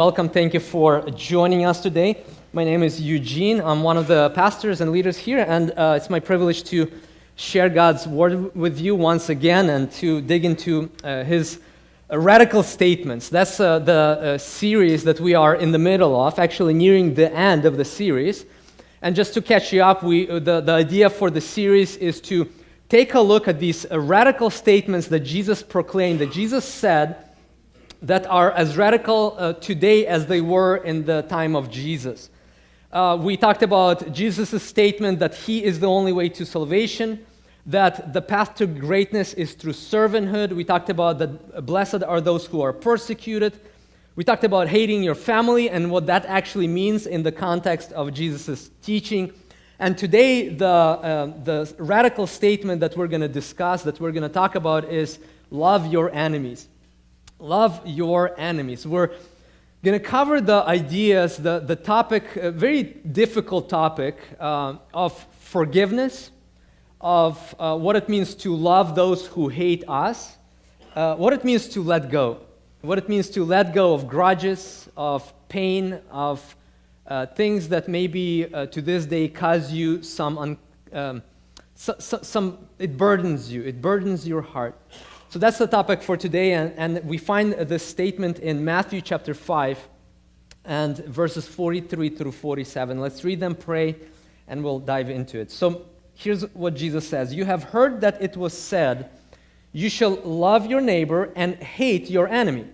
Welcome. Thank you for joining us today. My name is Eugene. I'm one of the pastors and leaders here, and it's my privilege to share God's Word with you once again and to dig into His radical statements. That's the series that we are in the middle of, actually nearing the end of the series. And just to catch you up, the idea for the series is to take a look at these radical statements that Jesus proclaimed, that Jesus said, that are as radical today as they were in the time of Jesus. We talked about Jesus' statement that He is the only way to salvation, that the path to greatness is through servanthood. We talked about that blessed are those who are persecuted. We talked about hating your family and what that actually means in the context of Jesus' teaching. And today, the radical statement that we're going to discuss, that we're going to talk about is love your enemies. Love your enemies. We're going to cover the ideas, the topic, a very difficult topic of forgiveness, of what it means to love those who hate us, what it means to let go, what it means to let go of grudges, of pain, of things that maybe to this day cause you it burdens you, it burdens your heart. So that's the topic for today, and we find this statement in Matthew chapter 5 and verses 43 through 47. Let's read them, pray, and we'll dive into it. So here's what Jesus says. You have heard that it was said, you shall love your neighbor and hate your enemy.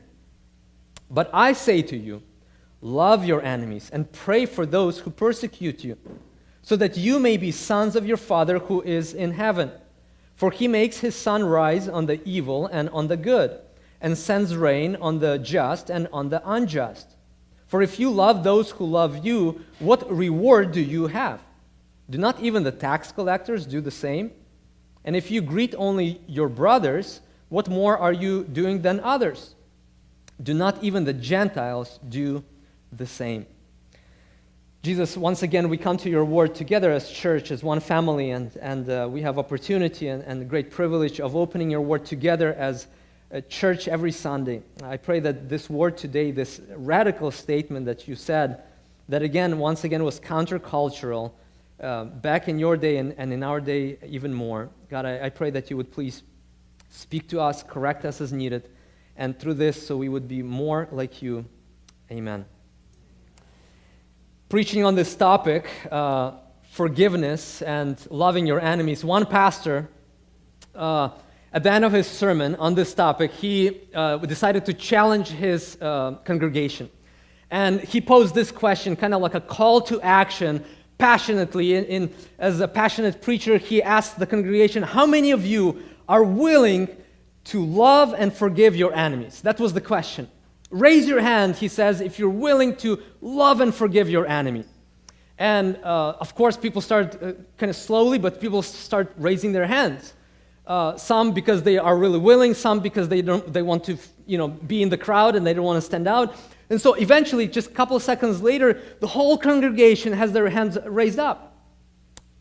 But I say to you, love your enemies and pray for those who persecute you, so that you may be sons of your Father who is in heaven. For He makes His sun rise on the evil and on the good, and sends rain on the just and on the unjust. For if you love those who love you, what reward do you have? Do not even the tax collectors do the same? And if you greet only your brothers, what more are you doing than others? Do not even the Gentiles do the same? Jesus, once again, we come to your word together as church, as one family, and we have opportunity and the great privilege of opening your word together as a church every Sunday. I pray that this word today, this radical statement that you said, that again, once again, was countercultural back in your day and in our day even more. God, I pray that you would please speak to us, correct us as needed, and through this, so we would be more like you. Amen. Preaching on this topic, forgiveness and loving your enemies, one pastor, at the end of his sermon on this topic, he decided to challenge his congregation. And he posed this question, kind of like a call to action, passionately. As a passionate preacher, he asked the congregation, how many of you are willing to love and forgive your enemies? That was the question. Raise your hand, he says, if you're willing to love and forgive your enemy. And of course, people start kind of slowly, but people start raising their hands. Some because they are really willing, some because they want to, be in the crowd and they don't want to stand out. And so eventually, just a couple of seconds later, the whole congregation has their hands raised up,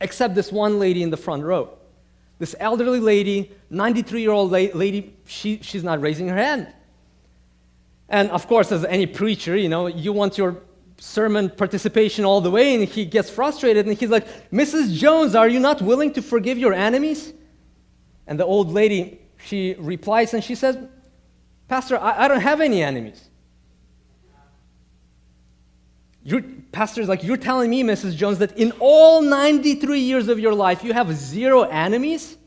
except this one lady in the front row. This elderly lady, 93-year-old lady, she's not raising her hand. And of course, as any preacher, you want your sermon participation all the way, and he gets frustrated, and he's like, Mrs. Jones, are you not willing to forgive your enemies? And the old lady, she replies, and she says, Pastor, I don't have any enemies. Pastor's like, you're telling me, Mrs. Jones, that in all 93 years of your life, you have 0 enemies?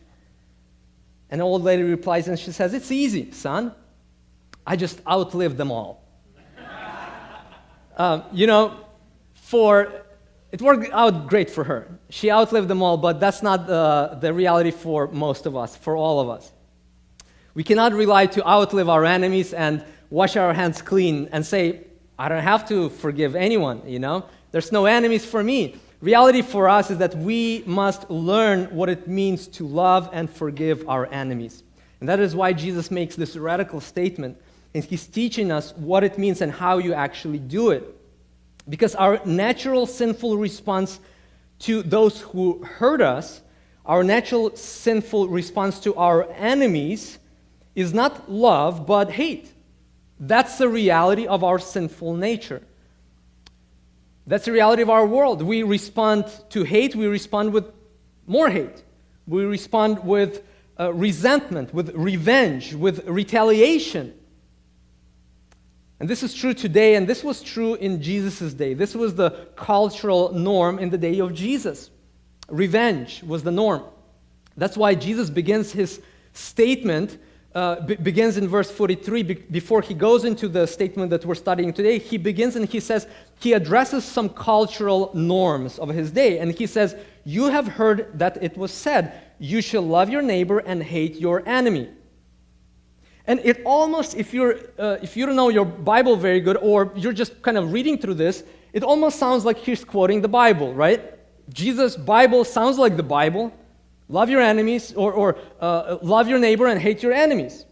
And the old lady replies, and she says, it's easy, son. I just outlived them all. It worked out great for her. She outlived them all, but that's not the reality for most of us, for all of us. We cannot rely to outlive our enemies and wash our hands clean and say, I don't have to forgive anyone, There's no enemies for me. Reality for us is that we must learn what it means to love and forgive our enemies. And that is why Jesus makes this radical statement. And He's teaching us what it means and how you actually do it. Because our natural sinful response to those who hurt us, our natural sinful response to our enemies is not love, but hate. That's the reality of our sinful nature. That's the reality of our world. We respond to hate, we respond with more hate. We respond with resentment, with revenge, with retaliation. And this is true today, and this was true in Jesus' day. This was the cultural norm in the day of Jesus. Revenge was the norm. That's why Jesus begins his statement, begins in verse 43, before he goes into the statement that we're studying today. He begins and he says, he addresses some cultural norms of his day. And he says, you have heard that it was said, you shall love your neighbor and hate your enemy. And it almost, if you don't know your Bible very good, or you're just kind of reading through this, it almost sounds like he's quoting the Bible, right? Jesus' Bible sounds like the Bible. Love your enemies, or love your neighbor and hate your enemies.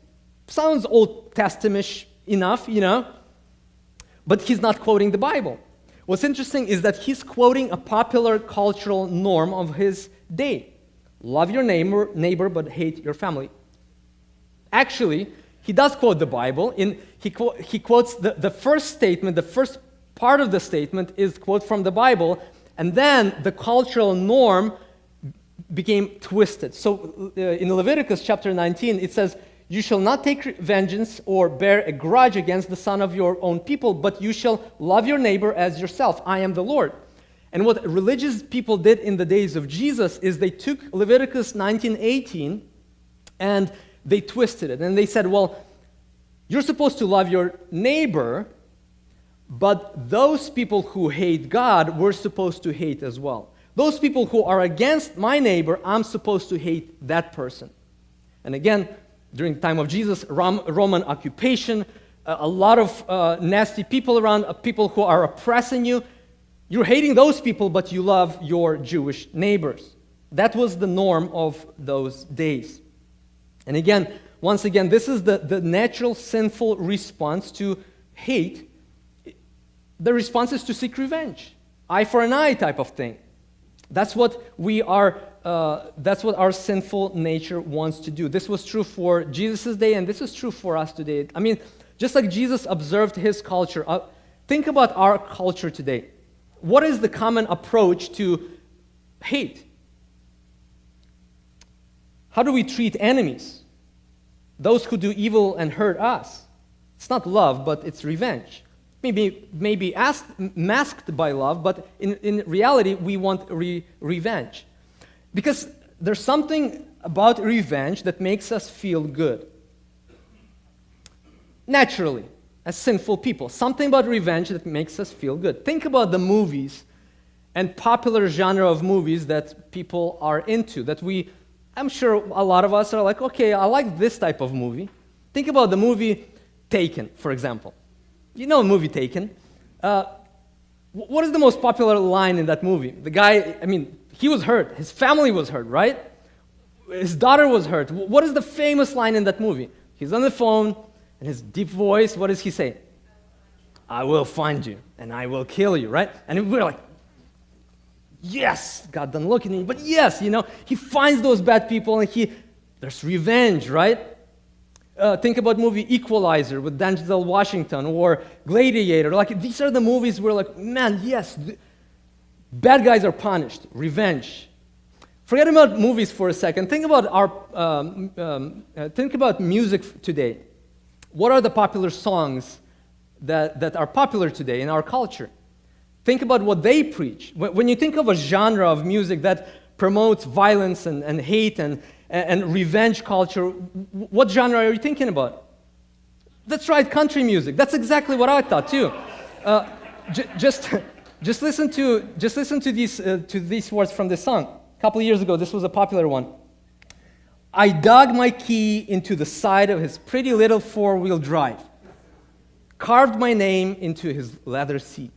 Sounds Old Testament-ish enough, but he's not quoting the Bible. What's interesting is that he's quoting a popular cultural norm of his day. Love your neighbor, but hate your family. Actually, he does quote the Bible. He quotes the first statement, the first part of the statement is quote from the Bible, and then the cultural norm became twisted. So in Leviticus chapter 19, it says, you shall not take vengeance or bear a grudge against the son of your own people, but you shall love your neighbor as yourself. I am the Lord. And what religious people did in the days of Jesus is they took Leviticus 19:18 and they twisted it. And they said, well, you're supposed to love your neighbor, but those people who hate God, we're supposed to hate as well. Those people who are against my neighbor, I'm supposed to hate that person. And again, during the time of Jesus, Roman occupation, a lot of nasty people around, people who are oppressing you. You're hating those people, but you love your Jewish neighbors. That was the norm of those days. And again, once again, this is the natural sinful response to hate. The response is to seek revenge. Eye for an eye type of thing. That's what that's what our sinful nature wants to do. This was true for Jesus' day, and this is true for us today. I mean, just like Jesus observed his culture, think about our culture today. What is the common approach to hate? How do we treat enemies? Those who do evil and hurt us. It's not love, but it's revenge. Maybe masked by love, but in reality, we want revenge. Because there's something about revenge that makes us feel good. Naturally, as sinful people, something about revenge that makes us feel good. Think about the movies and popular genre of movies that people are into, I'm sure a lot of us are like, okay, I like this type of movie. Think about the movie Taken, for example. You know the movie Taken. What is the most popular line in that movie? The guy, he was hurt. His family was hurt, right? His daughter was hurt. What is the famous line in that movie? He's on the phone, and his deep voice, what does he say? I will find you, and I will kill you, right? And we're like, yes, God done look at me, but yes, he finds those bad people, and there's revenge, right? Think about movie Equalizer with Denzel Washington, or Gladiator. These are the movies where man, yes, bad guys are punished. Revenge. Forget about movies for a second. Think about music today. What are the popular songs that are popular today in our culture? Think about what they preach. When you think of a genre of music that promotes violence and hate and revenge culture, what genre are you thinking about? That's right, country music. That's exactly what I thought too. Just listen to these words from this song. A couple of years ago, this was a popular one. I dug my key into the side of his pretty little four-wheel drive, carved my name into his leather seat.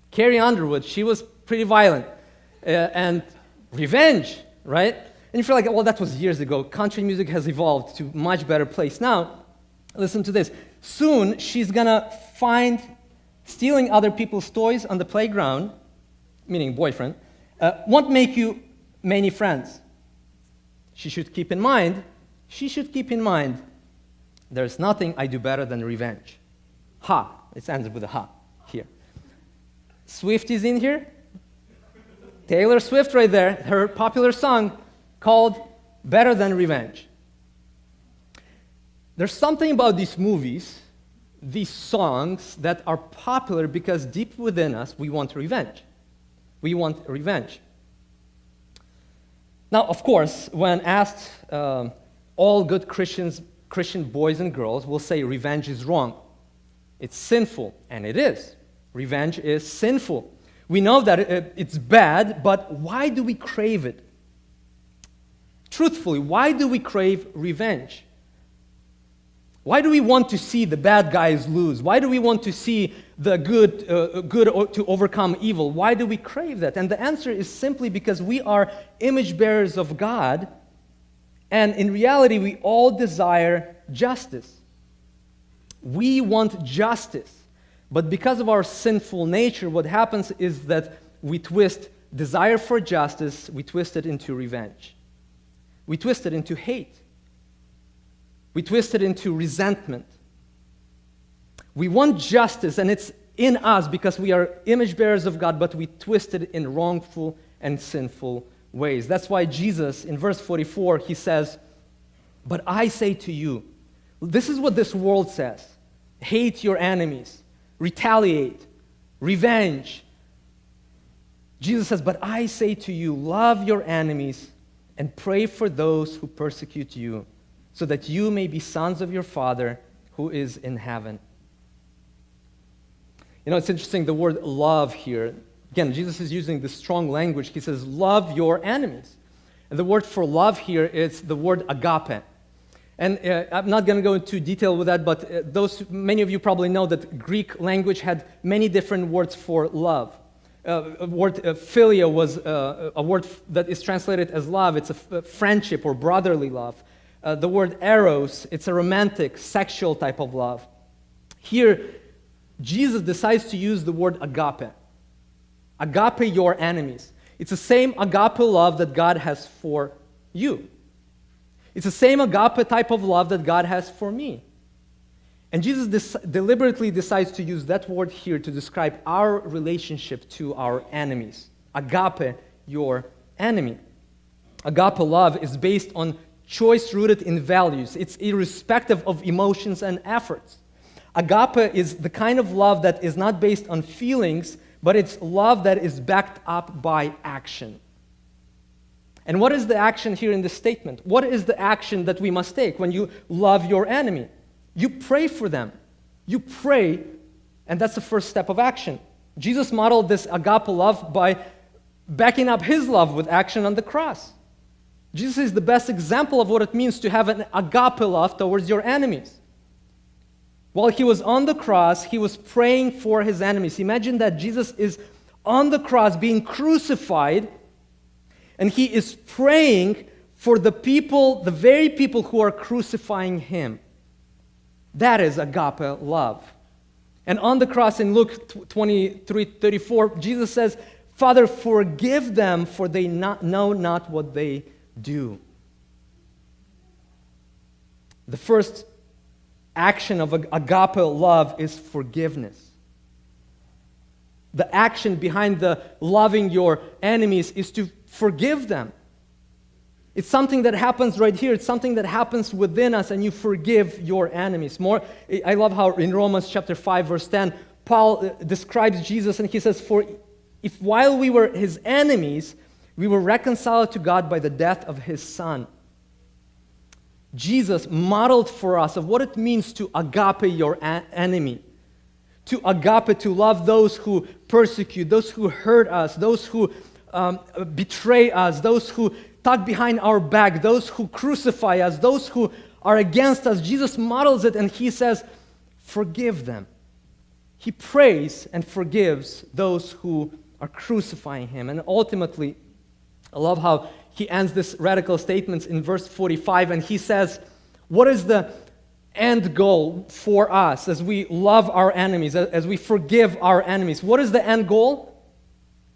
Carrie Underwood, she was pretty violent, and revenge, right? And you feel like, well, that was years ago. Country music has evolved to a much better place. Now, listen to this. Soon, she's gonna find stealing other people's toys on the playground, meaning boyfriend, won't make you many friends. She should keep in mind There's nothing I do better than revenge. Ha. It ends with a ha here. Swifties in here? Taylor Swift right there, her popular song called Better Than Revenge. There's something about these movies, these songs that are popular because deep within us, we want revenge. We want revenge. Now, of course, when asked, all good Christian boys and girls will say revenge is wrong. It's sinful, and it is. Revenge is sinful. We know that it's bad, but why do we crave it? Truthfully, why do we crave revenge? Why do we want to see the bad guys lose? Why do we want to see the good to overcome evil? Why do we crave that? And the answer is simply because we are image bearers of God, and in reality, we all desire justice. We want justice. But because of our sinful nature, what happens is that we twist desire for justice, we twist it into revenge. We twist it into hate. We twist it into resentment. We want justice, and it's in us because we are image bearers of God, but we twist it in wrongful and sinful ways. That's why Jesus, in verse 44, he says, "But I say to you," this is what this world says, hate your enemies, retaliate, revenge. Jesus says, "But I say to you, love your enemies and pray for those who persecute you, so that you may be sons of your Father who is in heaven." You know, it's interesting, the word love here. Again, Jesus is using this strong language. He says, love your enemies. And the word for love here is the word agape. And I'm not going to go into detail with that, but many of you probably know that Greek language had many different words for love. Word philia was a word that is translated as love. It's a friendship or brotherly love. The word eros, it's a romantic, sexual type of love. Here, Jesus decides to use the word agape. Agape your enemies. It's the same agape love that God has for you. It's the same agape type of love that God has for me. And Jesus deliberately decides to use that word here to describe our relationship to our enemies. Agape your enemy. Agape love is based on choice rooted in values. It's irrespective of emotions and efforts. Agape is the kind of love that is not based on feelings, but it's love that is backed up by action. And what is the action here in this statement? What is the action that we must take when you love your enemy? You pray for them. You pray, and that's the first step of action. Jesus modeled this agape love by backing up his love with action on the cross. Jesus is the best example of what it means to have an agape love towards your enemies. While he was on the cross, he was praying for his enemies. Imagine that Jesus is on the cross being crucified, and he is praying for the people, the very people who are crucifying him. That is agape love. And on the cross in Luke 23:34, Jesus says, "Father, forgive them, for they know not what they do." The first action of agape love is forgiveness. The action behind the loving your enemies is to forgive them. It's something that happens right here. It's something that happens within us, and you forgive your enemies. I love how in Romans chapter 5, verse 10, Paul describes Jesus, and he says, "For if while we were his enemies, we were reconciled to God by the death of his Son." Jesus modeled for us of what it means to agape your enemy. To agape, to love those who persecute, those who hurt us, those who betray us, those who talk behind our back, those who crucify us, those who are against us. Jesus models it, and he says, forgive them. He prays and forgives those who are crucifying him. And ultimately, I love how he ends this radical statement in verse 45, and he says, what is the end goal for us as we love our enemies, as we forgive our enemies? What is the end goal?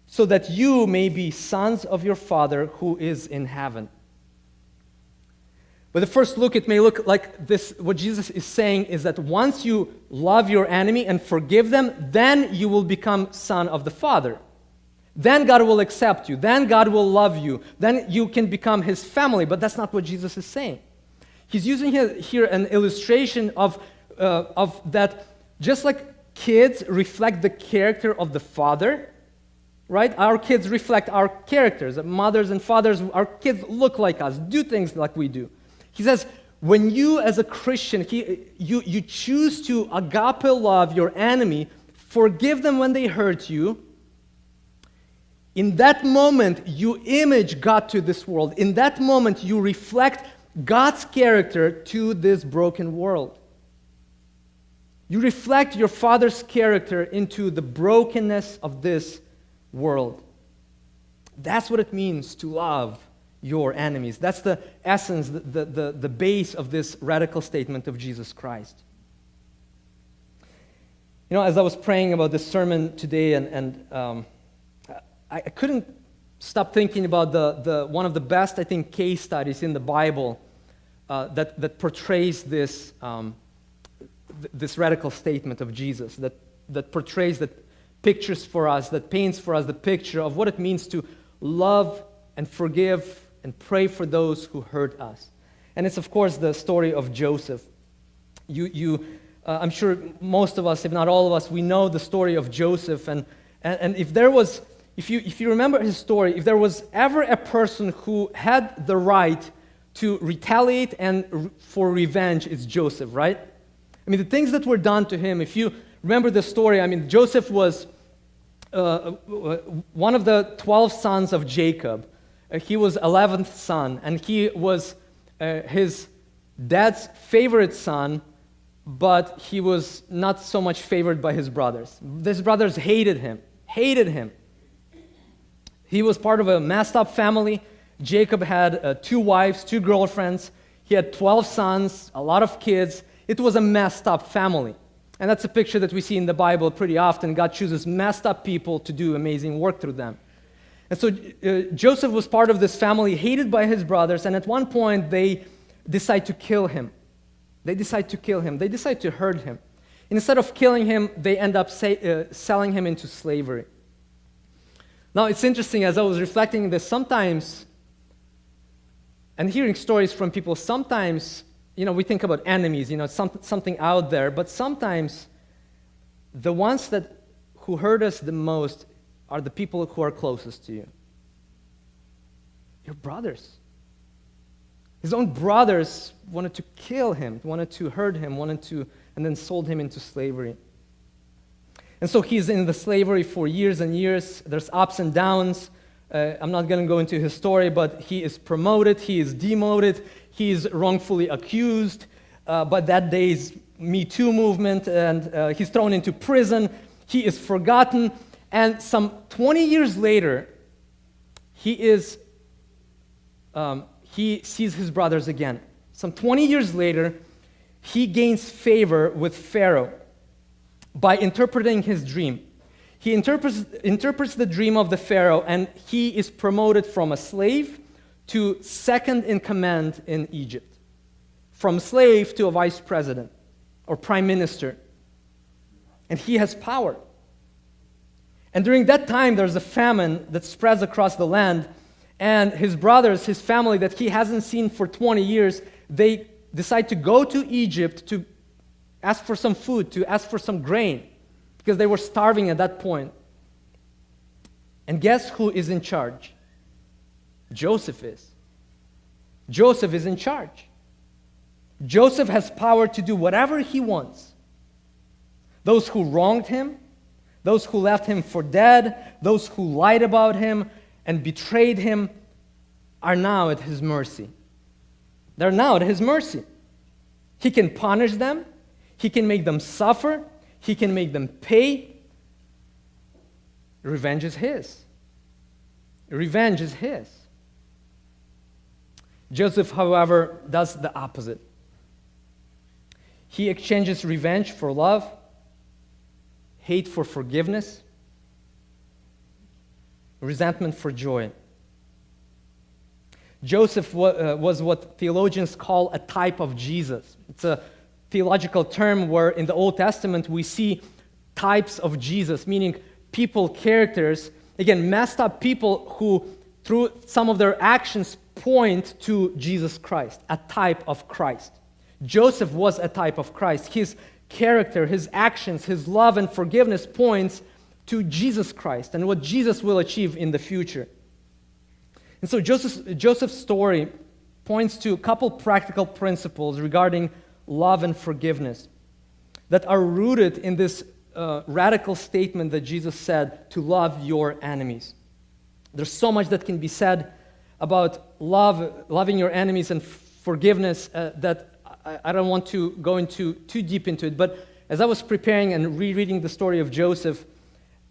So that you may be sons of your Father who is in heaven. But at first look, it may look like this. What Jesus is saying is that once you love your enemy and forgive them, then you will become son of the Father. Then God will accept you. Then God will love you. Then you can become his family. But that's not what Jesus is saying. He's using here an illustration of that just like kids reflect the character of the Father, right? Our kids reflect our characters. Mothers and fathers, our kids look like us, do things like we do. He says, when you as a Christian, you choose to agape love your enemy, forgive them when they hurt you, in that moment, you image God to this world. In that moment, you reflect God's character to this broken world. You reflect your Father's character into the brokenness of this world. That's what it means to love your enemies. That's the essence, the base of this radical statement of Jesus Christ. You know, as I was praying about this sermon today, and I couldn't stop thinking about the one of the best, I think, case studies in the Bible that portrays this radical statement of Jesus, that portrays, that pictures for us, that paints for us the picture of what it means to love and forgive and pray for those who hurt us. And it's, of course, the story of Joseph. I'm sure most of us, if not all of us, we know the story of Joseph. And if you remember his story, if there was ever a person who had the right to retaliate and for revenge, it's Joseph, right? I mean, the things that were done to him, if you remember the story, I mean, Joseph was one of the 12 sons of Jacob. He was 11th son, and he was his dad's favorite son, but he was not so much favored by his brothers. His brothers hated him. He was part of a messed up family. Jacob had 2 wives, 2 girlfriends. He had 12 sons, a lot of kids. It was a messed up family. And that's a picture that we see in the Bible pretty often. God chooses messed up people to do amazing work through them. And so Joseph was part of this family, hated by his brothers, and at one point they decide to kill him. They decide to hurt him. Instead of killing him, they end up selling him into slavery. Now, it's interesting, as I was reflecting on this, sometimes, and hearing stories from people, sometimes, we think about enemies, something out there, but sometimes the ones who hurt us the most are the people who are closest to you. Your brothers. His own brothers wanted to kill him, wanted to hurt him, and then sold him into slavery. And so he's in the slavery for years and years. There's ups and downs. I'm not going to go into his story, but he is promoted, he is demoted, he is wrongfully accused by that day's Me Too movement, and he's thrown into prison. He is forgotten, and some 20 years later, he sees his brothers again. Some 20 years later, he gains favor with Pharaoh by interpreting his dream. He interprets the dream of the Pharaoh, and he is promoted from a slave to second in command in Egypt. From slave to a vice president or prime minister. And he has power. And during that time, there's a famine that spreads across the land, and his brothers, his family that he hasn't seen for 20 years, they decide to go to Egypt to ask for some food, to ask for some grain, because they were starving at that point. And guess who is in charge? Joseph is. Joseph is in charge. Joseph has power to do whatever he wants. Those who wronged him, those who left him for dead, those who lied about him and betrayed him are now at his mercy. They're now at his mercy. He can punish them. He can make them suffer. He can make them pay. Revenge is his. Revenge is his. Joseph, however, does the opposite. He exchanges revenge for love, hate for forgiveness, resentment for joy. Joseph was what theologians call a type of Jesus. It's a theological term where in the Old Testament we see types of Jesus, meaning people, characters, again, messed up people who, through some of their actions, point to Jesus Christ, a type of Christ. Joseph was a type of Christ. His character, his actions, his love and forgiveness points to Jesus Christ and what Jesus will achieve in the future. And so Joseph's story points to a couple practical principles regarding love and forgiveness that are rooted in this radical statement that Jesus said to love your enemies. There's so much that can be said about loving your enemies and forgiveness that I don't want to go into too deep into it. But as I was preparing and rereading the story of Joseph,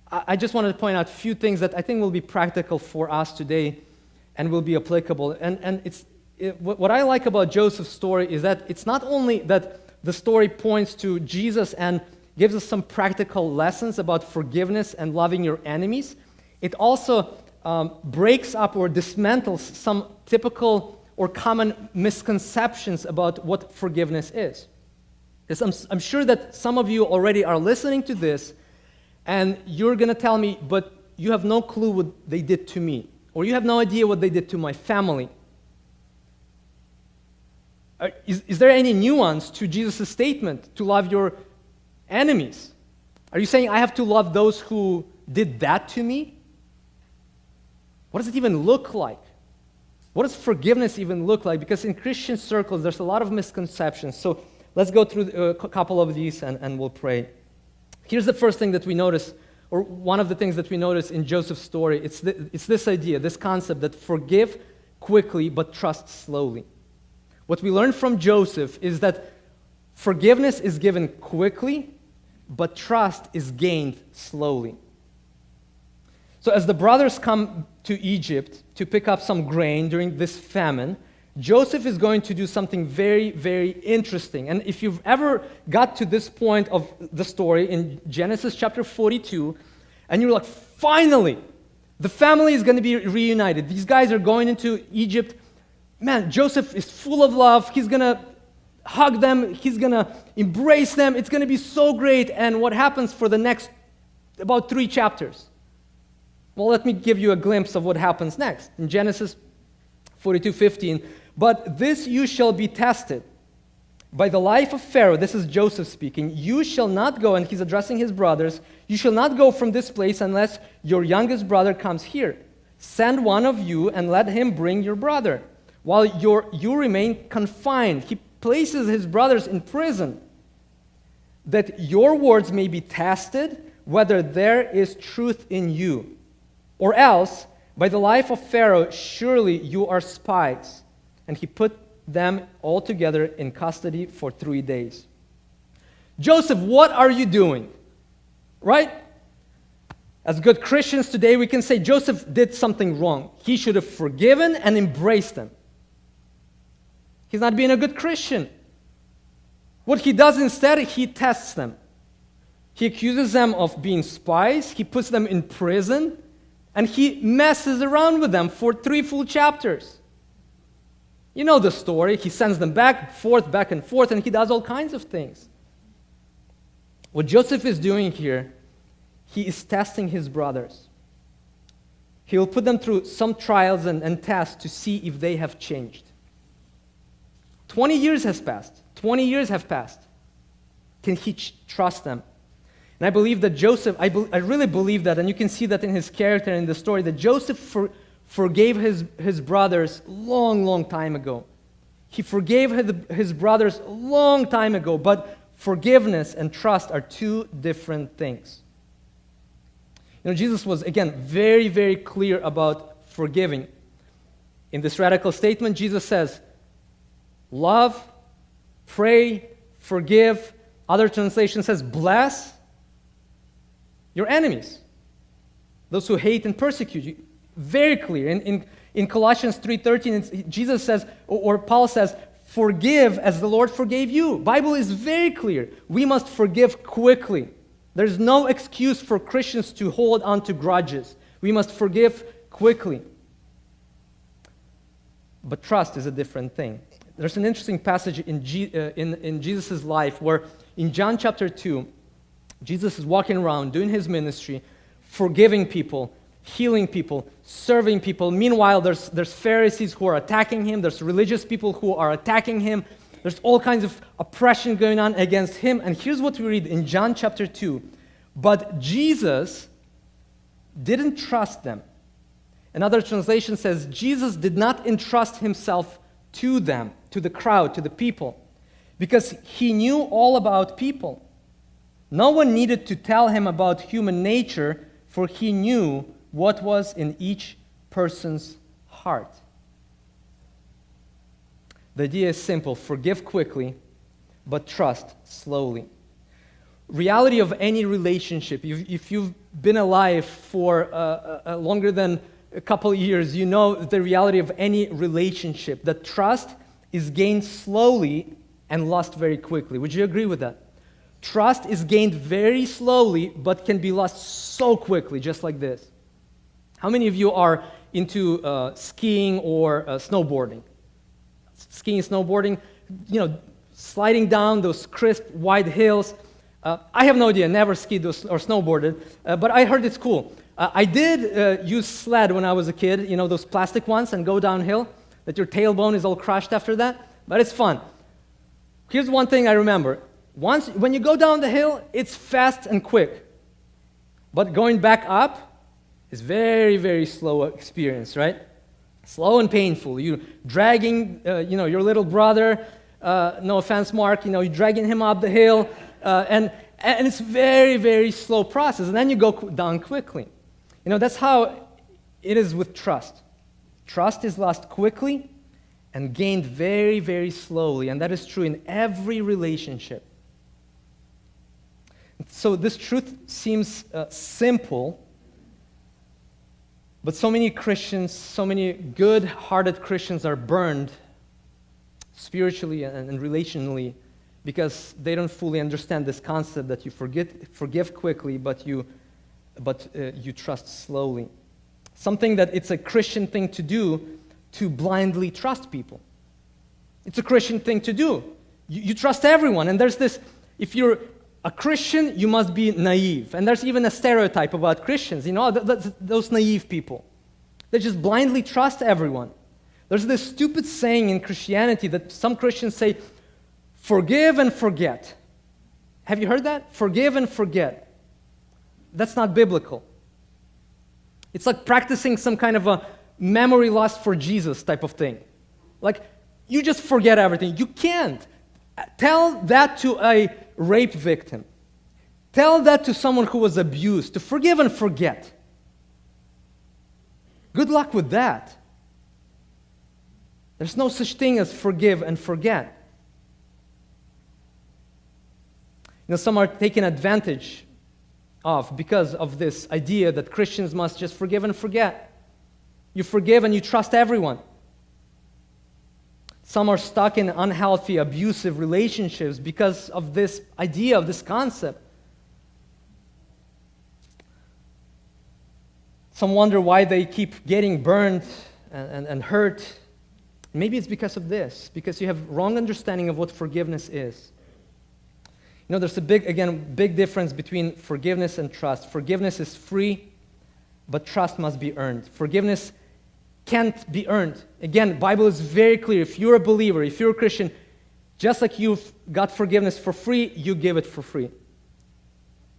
I just wanted to point out a few things that I think will be practical for us today and will be applicable. And what I like about Joseph's story is that it's not only that the story points to Jesus and gives us some practical lessons about forgiveness and loving your enemies, it also breaks up or dismantles some typical or common misconceptions about what forgiveness is. Because I'm sure that some of you already are listening to this and you're going to tell me, but you have no clue what they did to me, or you have no idea what they did to my family. Is there any nuance to Jesus' statement to love your enemies? Are you saying I have to love those who did that to me? What does it even look like? What does forgiveness even look like? Because in Christian circles, there's a lot of misconceptions. So let's go through a couple of these and we'll pray. Here's the first thing that we notice, or one of the things that we notice in Joseph's story. It's this idea, this concept that forgive quickly but trust slowly. What we learn from Joseph is that forgiveness is given quickly, but trust is gained slowly. So as the brothers come to Egypt to pick up some grain during this famine, Joseph is going to do something very, very interesting. And if you've ever got to this point of the story in Genesis chapter 42, and you're like, finally, the family is going to be reunited. These guys are going into Egypt. Man, Joseph is full of love. He's going to hug them. He's going to embrace them. It's going to be so great. And what happens for the next about 3 chapters? Well, let me give you a glimpse of what happens next. In Genesis 42:15, but this you shall be tested by the life of Pharaoh. This is Joseph speaking. You shall not go, and he's addressing his brothers, you shall not go from this place unless your youngest brother comes here. Send one of you and let him bring your brother, while you remain confined. He places his brothers in prison, that your words may be tested, whether there is truth in you. Or else, by the life of Pharaoh, surely you are spies. And he put them all together in custody for 3 days. Joseph, what are you doing? Right? As good Christians today, we can say Joseph did something wrong. He should have forgiven and embraced them. He's not being a good Christian. What he does instead, he tests them. He accuses them of being spies. He puts them in prison. And he messes around with them for 3 full chapters. You know the story. He sends them back and forth, and he does all kinds of things. What Joseph is doing here, he is testing his brothers. He will put them through some trials and tests to see if they have changed. 20 years has passed. 20 years have passed. Can he trust them? And I believe that Joseph, I really believe that, and you can see that in his character in the story, that Joseph forgave his brothers long time ago. He forgave his brothers a long time ago, but forgiveness and trust are 2 different things. You know, Jesus was, again, very, very clear about forgiving. In this radical statement, Jesus says, love, pray, forgive. Other translation says, bless your enemies, those who hate and persecute you. Very clear. In Colossians 3:13, Jesus says, or Paul says, forgive as the Lord forgave you. Bible is very clear. We must forgive quickly. There's no excuse for Christians to hold on to grudges. We must forgive quickly. But trust is a different thing. There's an interesting passage in Jesus' life where in John chapter 2, Jesus is walking around doing his ministry, forgiving people, healing people, serving people. Meanwhile, there's Pharisees who are attacking him. There's religious people who are attacking him. There's all kinds of oppression going on against him. And here's what we read in John chapter 2. But Jesus didn't trust them. Another translation says, Jesus did not entrust himself to them, to the crowd, to the people, because he knew all about people. No one needed to tell him about human nature, for he knew what was in each person's heart. The idea is simple: forgive quickly, but trust slowly. Reality of any relationship, if you've been alive for longer than a couple of years, you know the reality of any relationship, that trust is gained slowly and lost very quickly. Would you agree with that? Trust is gained very slowly, but can be lost so quickly, just like this. How many of you are into skiing or snowboarding? Skiing, snowboarding, sliding down those crisp, wide hills. I have no idea, never skied or snowboarded, but I heard it's cool. I did use sled when I was a kid, those plastic ones, and go downhill, that your tailbone is all crushed after that, but it's fun. Here's one thing I remember. When you go down the hill, it's fast and quick, but going back up is very, very slow experience, right? Slow and painful. You're dragging, your little brother, no offense, Mark, you're dragging him up the hill, and it's very, very slow process, and then you go down quickly. That's how it is with trust. Trust is lost quickly and gained very, very slowly, and that is true in every relationship. So this truth seems simple, but so many Christians, so many good-hearted Christians are burned spiritually and relationally because they don't fully understand this concept that you forgive quickly, but you trust slowly. Something that it's a Christian thing to do, to blindly trust people. It's a Christian thing to do. You trust everyone, and there's this, if you're a Christian, you must be naive. And there's even a stereotype about Christians, those naive people. They just blindly trust everyone. There's this stupid saying in Christianity that some Christians say, forgive and forget. Have you heard that? Forgive and forget. That's not biblical. It's like practicing some kind of a memory loss for Jesus type of thing. Like, you just forget everything. You can't. Tell that to a rape victim. Tell that to someone who was abused, to forgive and forget. Good luck with that. There's no such thing as forgive and forget. Some are taken advantage of because of this idea that Christians must just forgive and forget. You forgive and you trust everyone. Some are stuck in unhealthy, abusive relationships because of this idea, of this concept. Some wonder why they keep getting burned and hurt. Maybe it's because of this, because you have wrong understanding of what forgiveness is. There's a big difference between forgiveness and trust. Forgiveness is free, but trust must be earned. Forgiveness can't be earned. Again, the Bible is very clear. If you're a believer, if you're a Christian, just like you've got forgiveness for free, you give it for free.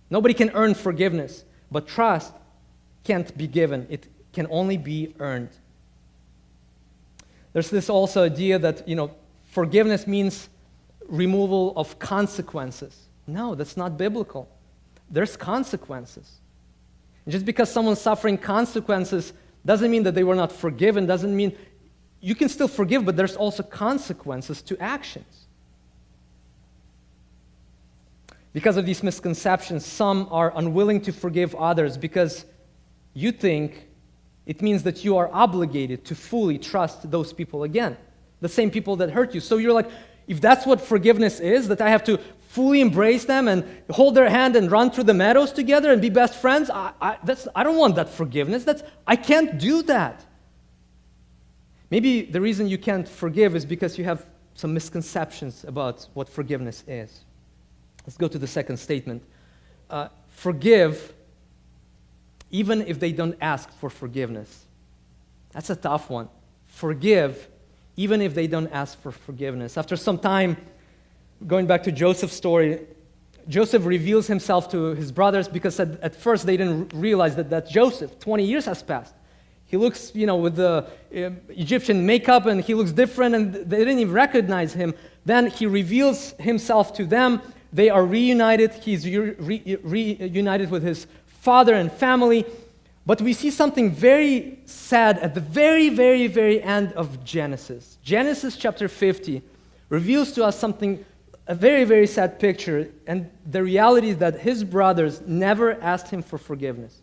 Nobody can earn forgiveness, but trust can't be given. It can only be earned. There's this also idea that, forgiveness means removal of consequences. No, that's not biblical. There's consequences. And just because someone's suffering consequences doesn't mean that they were not forgiven, doesn't mean you can still forgive, but there's also consequences to actions. Because of these misconceptions, some are unwilling to forgive others because you think it means that you are obligated to fully trust those people again, the same people that hurt you. So you're like, if that's what forgiveness is, that I have to fully embrace them and hold their hand and run through the meadows together and be best friends, I don't want that forgiveness. I can't do that. Maybe the reason you can't forgive is because you have some misconceptions about what forgiveness is. Let's go to the second statement. Forgive even if they don't ask for forgiveness. That's a tough one. Forgive even if they don't ask for forgiveness. After some time, going back to Joseph's story, Joseph reveals himself to his brothers because at first they didn't realize that Joseph. 20 years has passed. He looks, with the Egyptian makeup, and he looks different, and they didn't even recognize him. Then he reveals himself to them. They are reunited. He's reunited with his father and family. But we see something very sad at the very, very, very end of Genesis. Genesis chapter 50 reveals to us a very, very sad picture, and the reality is that his brothers never asked him for forgiveness.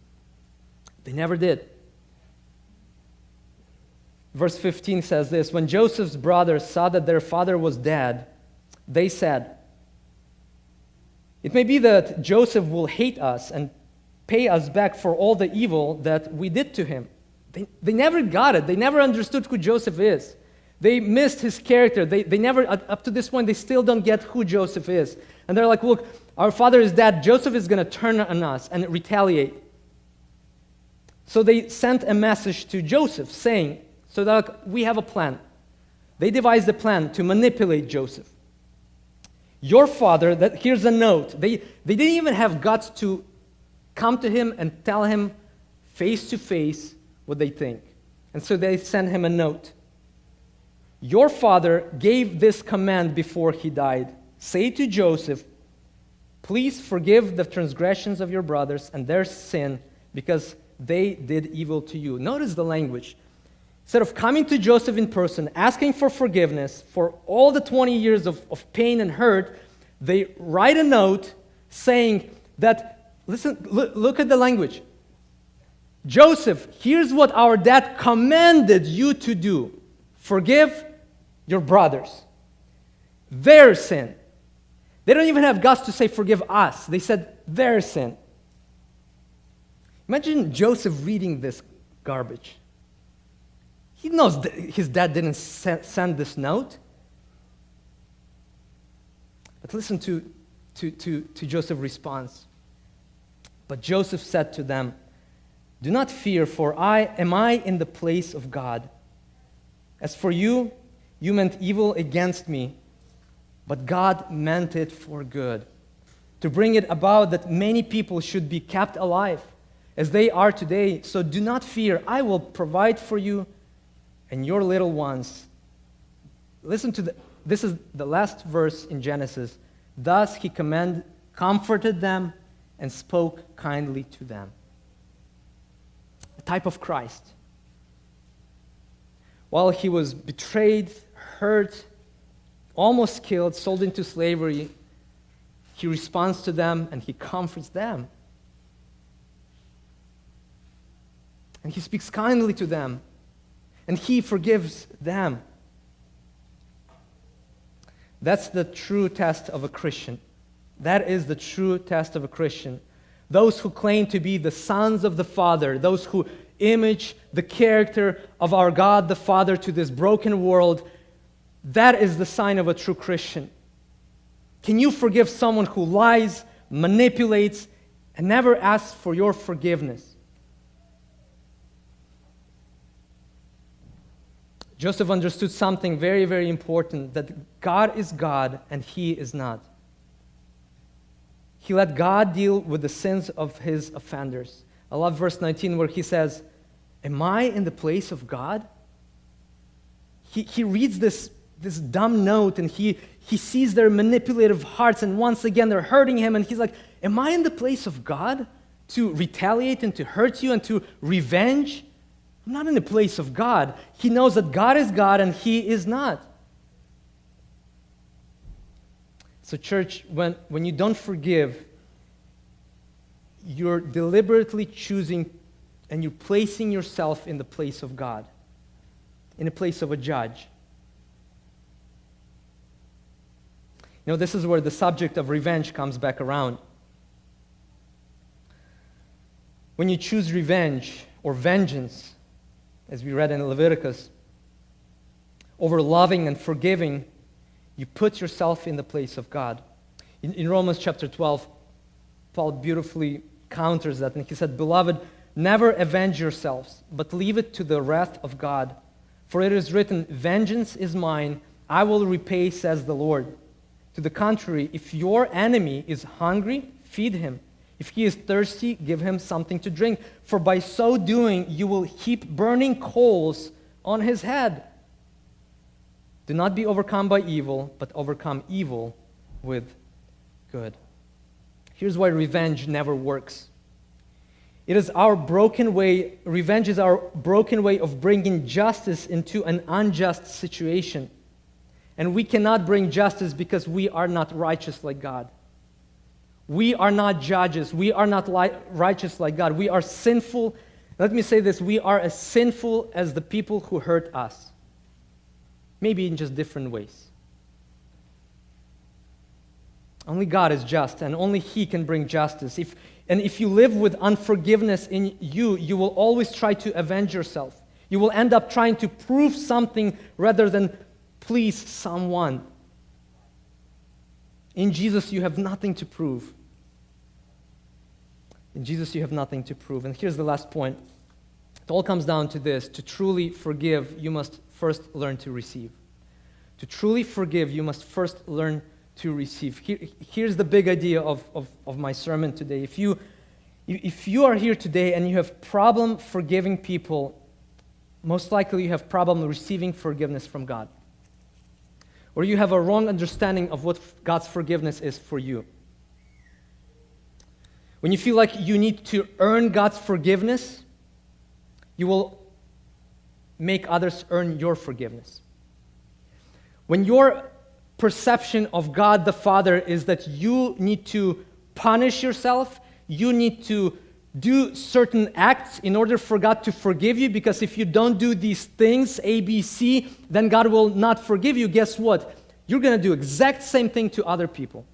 They never did. Verse 15 says this: when Joseph's brothers saw that their father was dead, they said, "It may be that Joseph will hate us and pay us back for all the evil that we did to him." They never got it. They never understood who Joseph is. They missed his character. They never, up to this point, they still don't get who Joseph is. And they're like, look, our father is dead. Joseph is going to turn on us and retaliate. So they sent a message to Joseph saying, so they're like, we have a plan. They devised a plan to manipulate Joseph. Your father, here's a note. They didn't even have guts to come to him and tell him face to face what they think. And so they sent him a note. Your father gave this command before he died. Say to Joseph, please forgive the transgressions of your brothers and their sin because they did evil to you. Notice the language. Instead of coming to Joseph in person, asking for forgiveness for all the 20 years of pain and hurt, they write a note saying that, listen, look at the language. Joseph, here's what our dad commanded you to do. Forgive your brothers. Their sin. They don't even have guts to say forgive us. They said their sin. Imagine Joseph reading this garbage. He knows that his dad didn't send this note. But listen to Joseph's response. But Joseph said to them, do not fear, for I am in the place of God. As for you, you meant evil against me, but God meant it for good, to bring it about that many people should be kept alive, as they are today. So do not fear, I will provide for you and your little ones. Listen to this is the last verse in Genesis. Thus he comforted them and spoke kindly to them. A type of Christ. While he was betrayed, hurt, almost killed, sold into slavery, he responds to them and he comforts them. And he speaks kindly to them. And he forgives them. That's the true test of a Christian. That is the true test of a Christian. Those who claim to be the sons of the Father, those who image the character of our God the Father to this broken world, that is the sign of a true Christian. Can you forgive someone who lies, manipulates, and never asks for your forgiveness? Joseph understood something very, very important, that God is God and he is not. He let God deal with the sins of his offenders. I love verse 19 where he says, am I in the place of God? He reads this dumb note and he sees their manipulative hearts, and once again they're hurting him, and he's like, am I in the place of God to retaliate and to hurt you and to revenge? I'm not in the place of God. He knows that God is God and he is not. So church, when you don't forgive, you're deliberately choosing and you're placing yourself in the place of God, in the place of a judge. This is where the subject of revenge comes back around. When you choose revenge or vengeance, as we read in Leviticus, over loving and forgiving, you put yourself in the place of God. In Romans chapter 12, Paul beautifully counters that, and he said, "Beloved, never avenge yourselves, but leave it to the wrath of God. For it is written, 'Vengeance is mine, I will repay,' says the Lord. To the contrary, if your enemy is hungry, feed him. If he is thirsty, give him something to drink. For by so doing, you will heap burning coals on his head. Do not be overcome by evil, but overcome evil with good." Here's why revenge never works. It is our broken way, revenge is our broken way of bringing justice into an unjust situation. And we cannot bring justice because we are not righteous like God. We are not judges. We are not righteous like God. We are sinful. Let me say this, we are as sinful as the people who hurt us. Maybe in just different ways. Only God is just, and only He can bring justice. If you live with unforgiveness in you, you will always try to avenge yourself. You will end up trying to prove something rather than please someone. In Jesus, you have nothing to prove. In Jesus, you have nothing to prove. And here's the last point. It all comes down to this. To truly forgive, you must first learn to receive. To truly forgive, you must first learn to receive. Here's the big idea of my sermon today. If you are here today and you have problem forgiving people, most likely you have problem receiving forgiveness from God. Or you have a wrong understanding of what God's forgiveness is for you. When you feel like you need to earn God's forgiveness, you will make others earn your forgiveness. When your perception of God the Father is that you need to punish yourself, you need to do certain acts in order for God to forgive you, because if you don't do these things, A, B, C, then God will not forgive you. Guess what? You're going to do exact same thing to other people.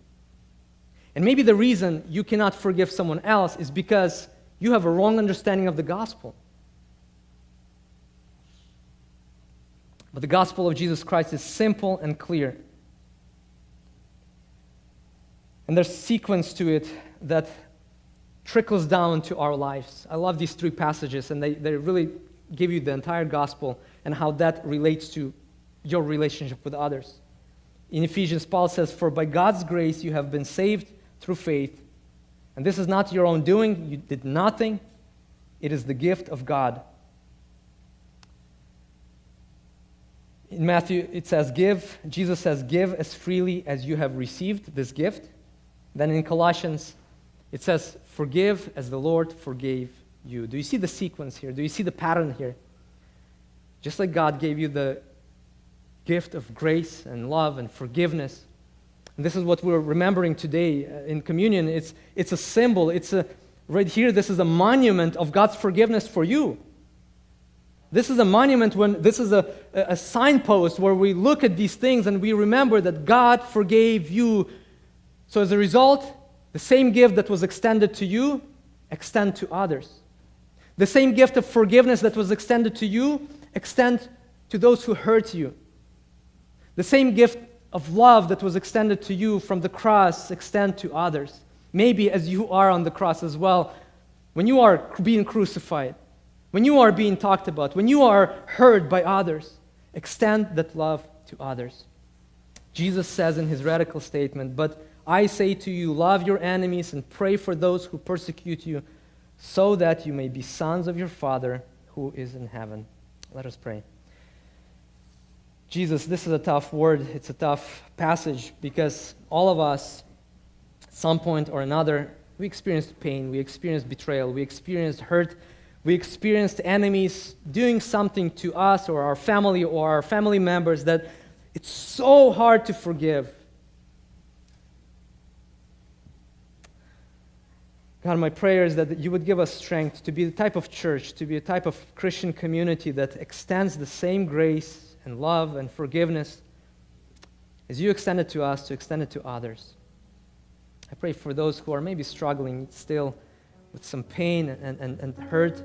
And maybe the reason you cannot forgive someone else is because you have a wrong understanding of the gospel. But the gospel of Jesus Christ is simple and clear. And there's sequence to it that trickles down to our lives. I love these three passages, and they really give you the entire gospel and how that relates to your relationship with others. In Ephesians, Paul says, "For by God's grace you have been saved through faith. And this is not your own doing. You did nothing. It is the gift of God." In Matthew, it says, "Give." Jesus says, "Give as freely as you have received this gift." Then in Colossians, it says, "Forgive as the Lord forgave you." Do you see the sequence here? Do you see the pattern here? Just like God gave you the gift of grace and love and forgiveness. And this is what we're remembering today in communion. It's a symbol. Right here, this is a monument of God's forgiveness for you. This is a monument this is a signpost where we look at these things and we remember that God forgave you. So as a result, the same gift that was extended to you, extend to others. The same gift of forgiveness that was extended to you, extend to those who hurt you. The same gift of love that was extended to you from the cross, extend to others. Maybe as you are on the cross as well, when you are being crucified, when you are being talked about, when you are hurt by others, extend that love to others. Jesus says in his radical statement, "But I say to you, love your enemies and pray for those who persecute you, so that you may be sons of your Father who is in heaven." Let us pray. Jesus, this is a tough word. It's a tough passage because all of us, at some point or another, we experienced pain, we experienced betrayal, we experienced hurt, we experienced enemies doing something to us or our family members that it's so hard to forgive. God, my prayer is that you would give us strength to be the type of church, to be a type of Christian community that extends the same grace and love and forgiveness as you extend it to us, to extend it to others. I pray for those who are maybe struggling still with some pain and hurt.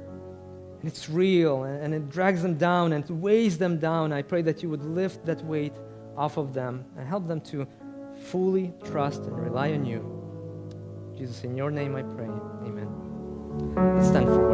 It's real, and it drags them down and it weighs them down. I pray that you would lift that weight off of them and help them to fully trust and rely on you. Jesus, in your name I pray. Amen. Let's stand forward.